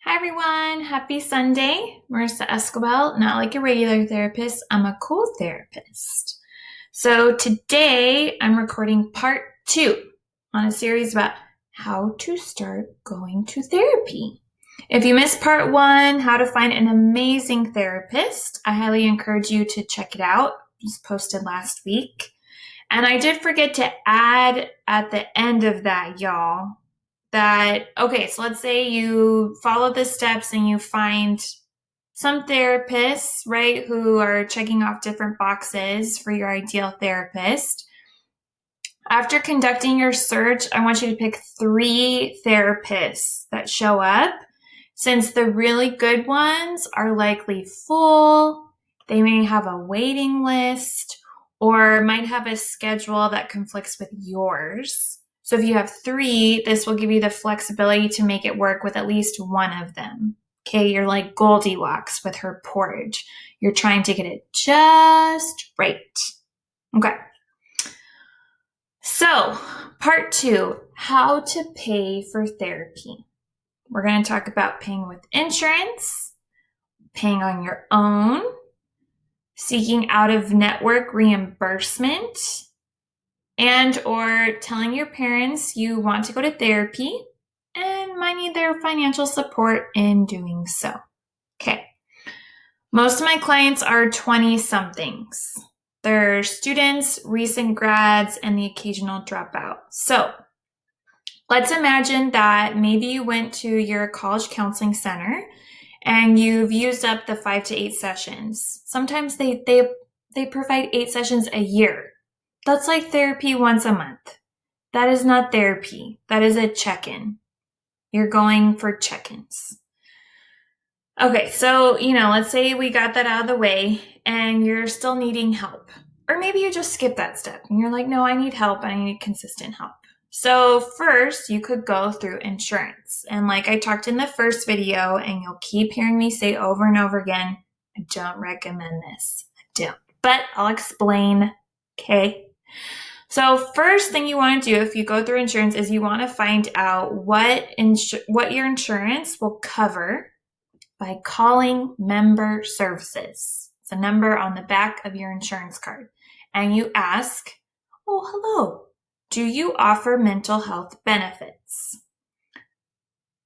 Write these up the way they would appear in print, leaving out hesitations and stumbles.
Hi everyone, happy Sunday. Marissa Escobel, not like a regular therapist, I'm a cool therapist. So today I'm recording part 2 on a series about how to start going to therapy. If you missed part 1, how to find an amazing therapist, I highly encourage you to check it out. It was posted last week. And I did forget to add at the end of that, y'all, so let's say you follow the steps and you find some therapists, right, who are checking off different boxes for your ideal therapist. After conducting your search, I want you to pick 3 therapists that show up, since the really good ones are likely full. They may have a waiting list or might have a schedule that conflicts with yours. So if you have 3, this will give you the flexibility to make it work with at least one of them. Okay, you're like Goldilocks with her porridge. You're trying to get it just right. Okay. So, part 2, how to pay for therapy. We're going to talk about paying with insurance, paying on your own, seeking out-of-network reimbursement, and or telling your parents you want to go to therapy and might need their financial support in doing so. Okay. Most of my clients are 20-somethings. They're students, recent grads, and the occasional dropout. So let's imagine that maybe you went to your college counseling center and you've used up the 5 to 8 sessions. Sometimes they provide 8 sessions a year. That's like therapy once a month. That is not therapy. That is a check-in. You're going for check-ins. Okay, so, let's say we got that out of the way and you're still needing help. Or maybe you just skip that step and you're like, no, I need help. I need consistent help. So first, you could go through insurance. And like I talked in the first video, and you'll keep hearing me say over and over again, I don't recommend this. I don't. But I'll explain, okay? So first thing you want to do if you go through insurance is you want to find out what your insurance will cover by calling member services. It's a number on the back of your insurance card. And you ask, oh, hello, do you offer mental health benefits?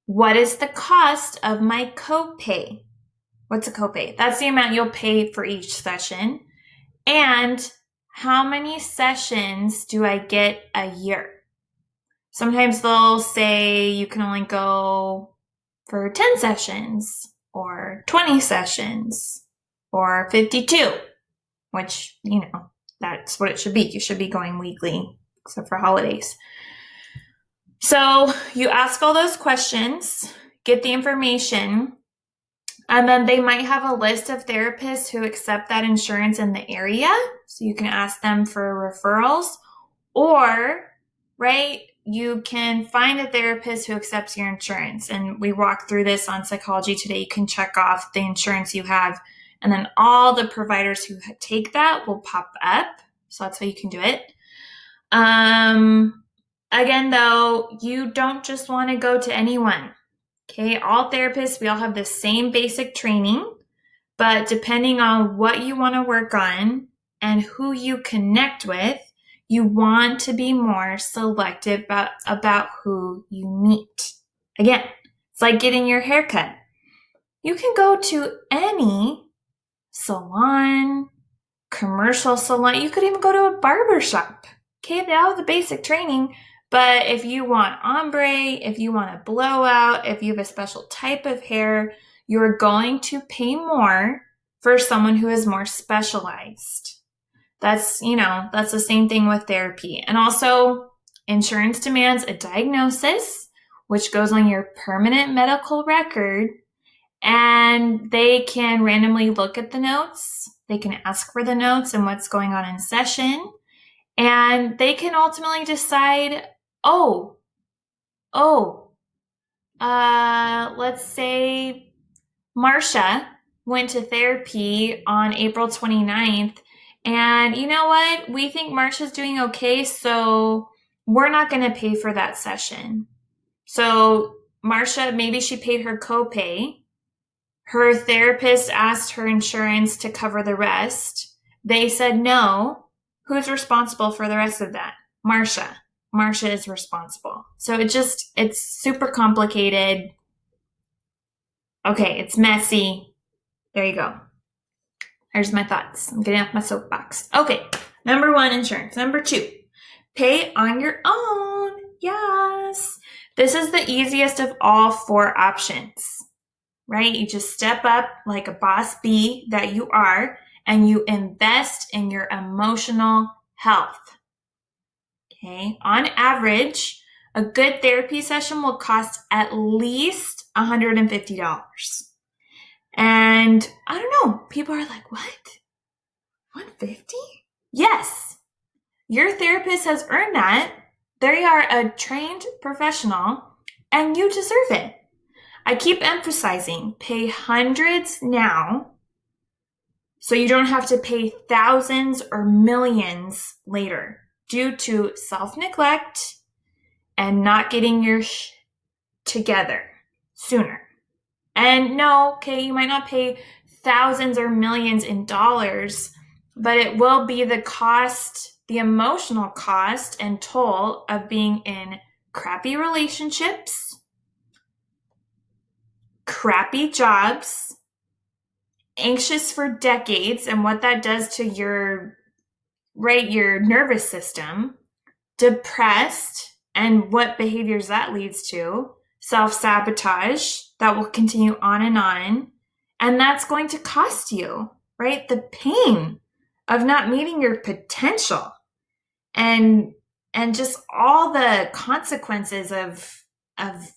What is the cost of my copay? What's a copay? That's the amount you'll pay for each session. And how many sessions do I get a year? Sometimes they'll say you can only go for 10 sessions or 20 sessions or 52, which, that's what it should be. You should be going weekly, except for holidays. So you ask all those questions, get the information, and then they might have a list of therapists who accept that insurance in the area. So you can ask them for referrals, or, right, you can find a therapist who accepts your insurance. And we walk through this on Psychology Today. You can check off the insurance you have, and then all the providers who take that will pop up. So that's how you can do it. Again, though, you don't just want to go to anyone. Okay, all therapists, we all have the same basic training, but depending on what you want to work on and who you connect with, you want to be more selective about who you meet. Again, it's like getting your hair cut. You can go to any salon, commercial salon. You could even go to a barber shop. Okay, they all have the basic training. But if you want ombre, if you want a blowout, if you have a special type of hair, you're going to pay more for someone who is more specialized. That's the same thing with therapy. And also, insurance demands a diagnosis, which goes on your permanent medical record, and they can randomly look at the notes. They can ask for the notes and what's going on in session, and they can ultimately decide, let's say Marcia went to therapy on April 29th, and you know what? We think Marcia's doing okay, so we're not going to pay for that session. So Marcia, maybe she paid her copay. Her therapist asked her insurance to cover the rest. They said no. Who's responsible for the rest of that? Marcia. Marcia is responsible. So it's super complicated. Okay, it's messy. There you go. There's my thoughts. I'm getting off my soapbox. Okay, number 1, insurance. Number 2, pay on your own. Yes. This is the easiest of all 4 options, right? You just step up like a boss bee that you are, and you invest in your emotional health. Okay. On average, a good therapy session will cost at least $150. And I don't know, people are like, what? $150? Yes. Your therapist has earned that. They are a trained professional, and you deserve it. I keep emphasizing, pay hundreds now so you don't have to pay thousands or millions later due to self-neglect and not getting your together sooner. And no, okay, you might not pay thousands or millions in dollars, but it will be the cost, the emotional cost and toll of being in crappy relationships, crappy jobs, anxious for decades, and what that does to your nervous system, depressed, and what behaviors that leads to, self-sabotage that will continue on, and that's going to cost you, right? The pain of not meeting your potential and just all the consequences of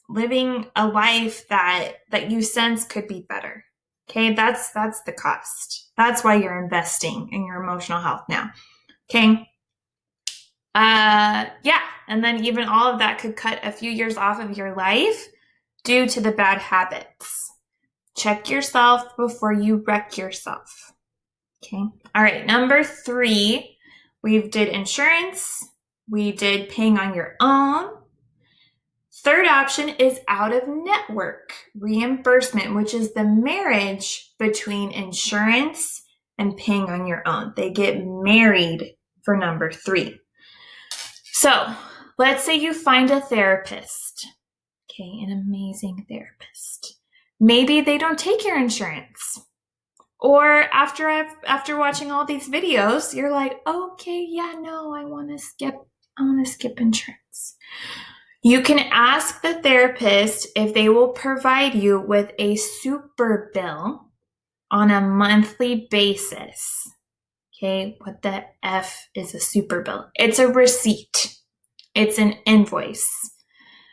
living a life that you sense could be better. Okay, that's the cost. That's why you're investing in your emotional health now. Okay. Yeah, and then even all of that could cut a few years off of your life due to the bad habits. Check yourself before you wreck yourself. Okay. All right. Number 3, we did insurance. We did paying on your own. Third option is out-of-network reimbursement, which is the marriage between insurance and paying on your own. They get married for number 3. So let's say you find a therapist, okay, an amazing therapist. Maybe they don't take your insurance. Or after watching all these videos, you're like, okay, yeah, no, I want to skip insurance. You can ask the therapist if they will provide you with a super bill on a monthly basis. Okay, what the F is a super bill? It's a receipt. It's an invoice.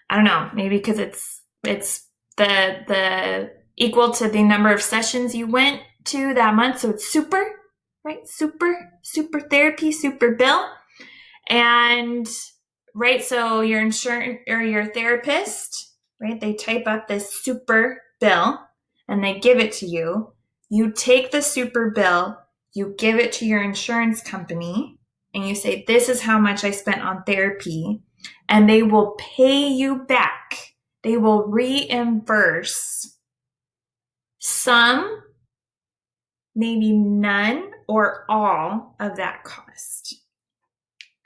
I don't know, maybe because it's the equal to the number of sessions you went to that month. So it's super, right? Super therapy, super bill. And right, so your insurance or your therapist, right? They type up this super bill and they give it to you. You take the super bill, you give it to your insurance company, and you say, this is how much I spent on therapy, and they will pay you back. They will reimburse some, maybe none, or all of that cost.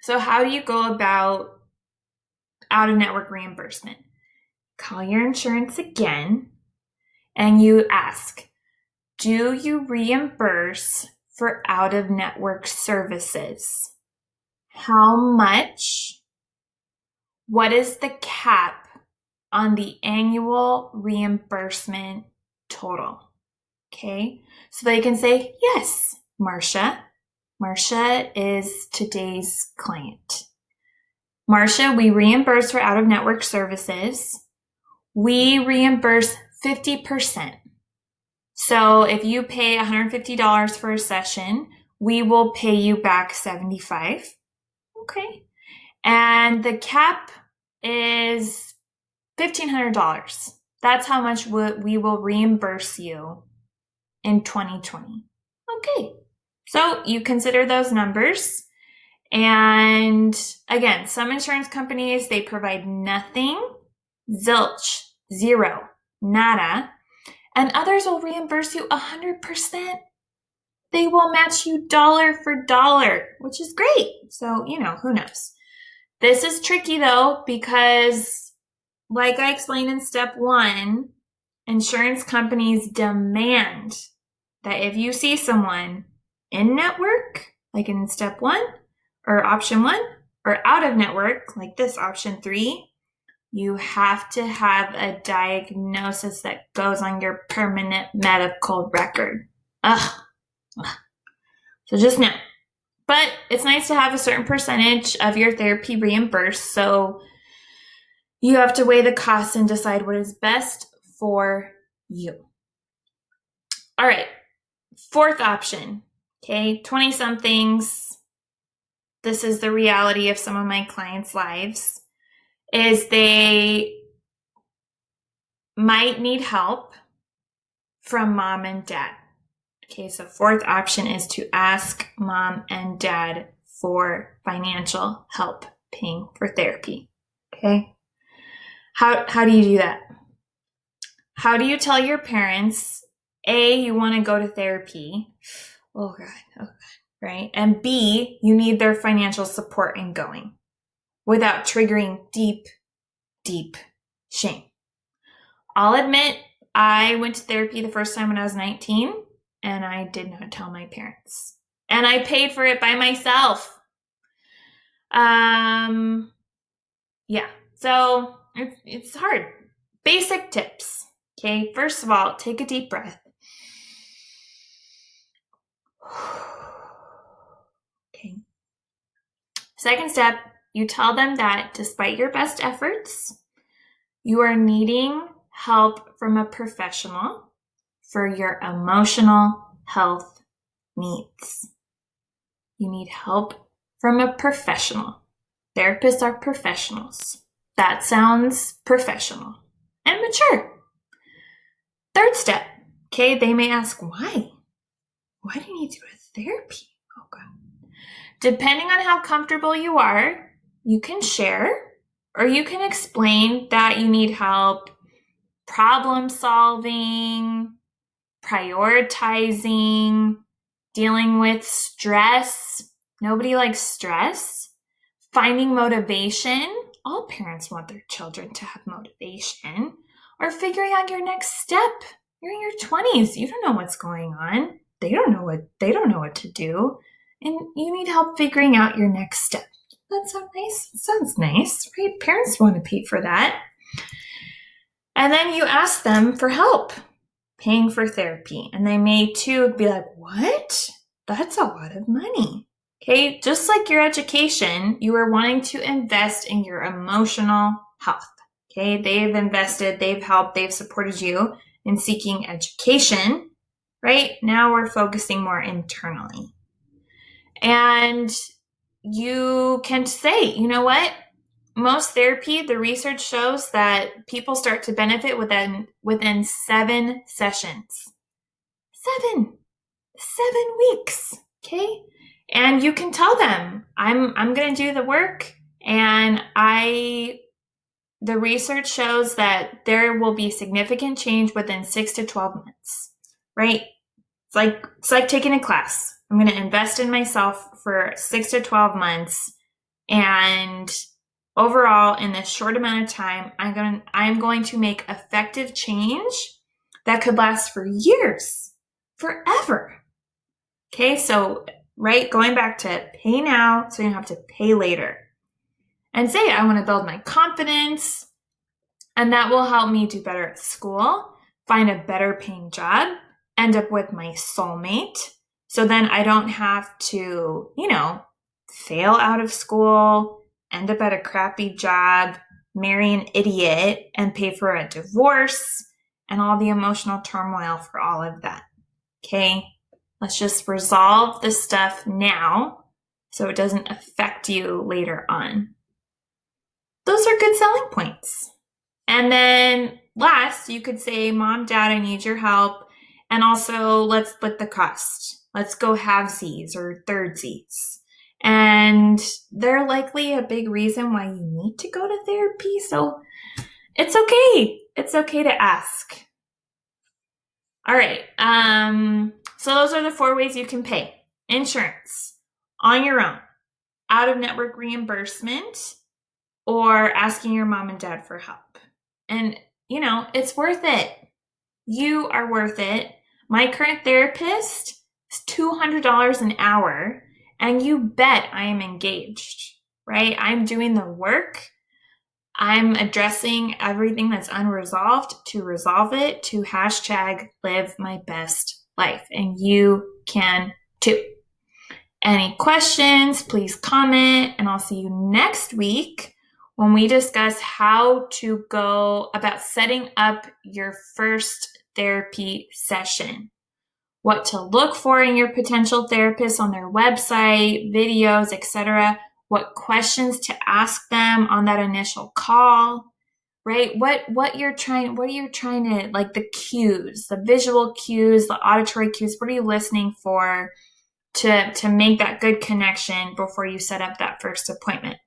So how do you go about out-of-network reimbursement? Call your insurance again, and you ask, do you reimburse for out-of-network services? How much? What is the cap on the annual reimbursement total? Okay, so they can say, yes, Marcia. Marcia is today's client. Marcia, we reimburse for out-of-network services. We reimburse 50%. So if you pay $150 for a session, we will pay you back $75. Okay. And the cap is $1,500. That's how much we will reimburse you in 2020. Okay. So you consider those numbers. And again, some insurance companies, they provide nothing, zilch, zero, nada. And others will reimburse you 100%. They will match you dollar for dollar, which is great. So, who knows? This is tricky though, because like I explained in step 1, insurance companies demand that if you see someone in network, like in step 1 or option 1, or out of network, like this option 3, you have to have a diagnosis that goes on your permanent medical record. Ugh. So just know. But it's nice to have a certain percentage of your therapy reimbursed. So you have to weigh the costs and decide what is best for you. All right. 4th option. Okay. 20-somethings. This is the reality of some of my clients' lives, is they might need help from mom and dad. Okay, so 4th option is to ask mom and dad for financial help paying for therapy. Okay, how do you do that? How do you tell your parents, A, you want to go to therapy? Oh God, right? And B, you need their financial support in going without triggering deep, deep shame. I'll admit, I went to therapy the first time when I was 19, and I did not tell my parents. And I paid for it by myself. Yeah, so it's hard. Basic tips. Okay, first of all, take a deep breath. Okay. Second step, you tell them that despite your best efforts, you are needing help from a professional for your emotional health needs. You need help from a professional. Therapists are professionals. That sounds professional and mature. Third step, okay, they may ask, why? Why do you need to go to therapy? Oh, God. Depending on how comfortable you are, you can share or you can explain that you need help problem solving, prioritizing, dealing with stress. Nobody likes stress. Finding motivation. All parents want their children to have motivation. Or figuring out your next step. You're in your 20s. You don't know what's going on. They don't know what to do. And you need help figuring out your next step. That sounds nice. It sounds nice, right? Parents want to pay for that. And then you ask them for help paying for therapy. And they may too be like, what? That's a lot of money. Okay, just like your education, you are wanting to invest in your emotional health. Okay, they've invested, they've helped, they've supported you in seeking education, right? Now we're focusing more internally. And you can say, you know what? Most therapy, the research shows that people start to benefit within 7 sessions. 7 weeks, okay? And you can tell them, I'm going to do the work, and the research shows that there will be significant change within 6 to 12 months, right? It's like taking a class. I'm going to invest in myself for 6 to 12 months, and overall, in this short amount of time, I'm going to make effective change that could last for years, forever. Okay, so, right, going back to pay now so you don't have to pay later. And say, I want to build my confidence, and that will help me do better at school, find a better paying job, end up with my soulmate. So then I don't have to, fail out of school, end up at a crappy job, marry an idiot, and pay for a divorce, and all the emotional turmoil for all of that. Okay? Let's just resolve this stuff now so it doesn't affect you later on. Those are good selling points. And then last, you could say, Mom, Dad, I need your help. And also, let's split the cost. Let's go halvesies or thirdsies. And they're likely a big reason why you need to go to therapy. So it's okay. It's okay to ask. All right. So those are the 4 ways you can pay. Insurance, on your own, out-of-network reimbursement, or asking your mom and dad for help. And, it's worth it. You are worth it. My current therapist is $200 an hour, and you bet I am engaged, right? I'm doing the work. I'm addressing everything that's unresolved to resolve it, to hashtag live my best life. And you can too. Any questions, please comment, and I'll see you next week when we discuss how to go about setting up your first therapy session. What to look for in your potential therapist on their website, videos, etc. What questions to ask them on that initial call, right? What you're trying to, like, the cues, the visual cues, the auditory cues, what are you listening for to make that good connection before you set up that first appointment.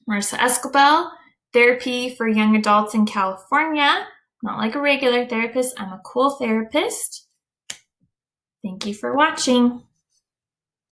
Marissa Escobel, therapy for young adults in California. Not like a regular therapist, I'm a cool therapist. Thank you for watching.